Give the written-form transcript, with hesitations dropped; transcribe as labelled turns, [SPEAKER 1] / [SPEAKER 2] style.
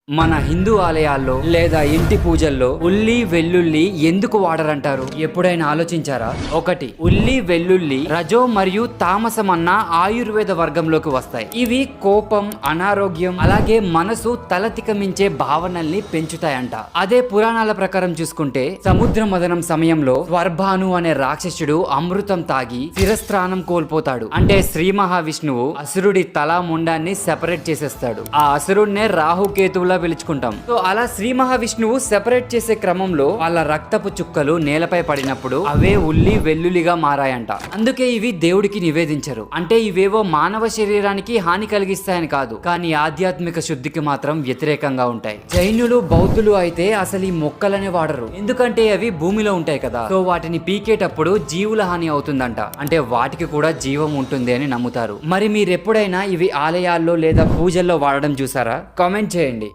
[SPEAKER 1] మన హిందూ ఆలయాల్లో లేదా ఇంటి పూజల్లో ఉల్లి వెల్లుల్లి ఎందుకు వాడరంటారు? ఎప్పుడైనా ఆలోచించారా? ఒకటి, ఉల్లి వెల్లుల్లి రజో మరియు తామసం అన్న ఆయుర్వేద వర్గంలోకి వస్తాయి. ఇవి కోపం, అనారోగ్యం, అలాగే మనసు తలతికమించే భావనల్ని పెంచుతాయంట. అదే పురాణాల ప్రకారం చూసుకుంటే సముద్ర మదనం సమయంలో స్వర్భాను అనే రాక్షసుడు అమృతం తాగి శిరస్త్రాణం కోల్పోతాడు. అంటే శ్రీ మహావిష్ణువు అసురుడి తల ముండాన్ని సెపరేట్ చేసేస్తాడు. ఆ అసురుడినే రాహుకేతువుల పిలుచుకుంటాం. సో అలా శ్రీ మహావిష్ణువు సెపరేట్ చేసే క్రమంలో వాళ్ళ రక్తపు చుక్కలు నేలపై పడినప్పుడు అవే ఉల్లి వెల్లుల్లిగా మారాయంట. అందుకే ఇవి దేవుడికి నివేదించరు. అంటే ఇవేవో మానవ శరీరానికి హాని కలిగిస్తాయని కాదు, కానీ ఆధ్యాత్మిక శుద్ధికి మాత్రం వ్యతిరేకంగా ఉంటాయి. జైనులు, బౌద్ధులు అయితే అసలు ఈ మొక్కలనే వాడరు. ఎందుకంటే అవి భూమిలో ఉంటాయి కదా. సో వాటిని పీకేటప్పుడు జీవుల హాని అవుతుందంట. అంటే వాటికి కూడా జీవం ఉంటుంది అని నమ్ముతారు. మరి మీరు ఎప్పుడైనా ఇవి ఆలయాల్లో లేదా పూజల్లో వాడడం చూసారా? కామెంట్ చేయండి.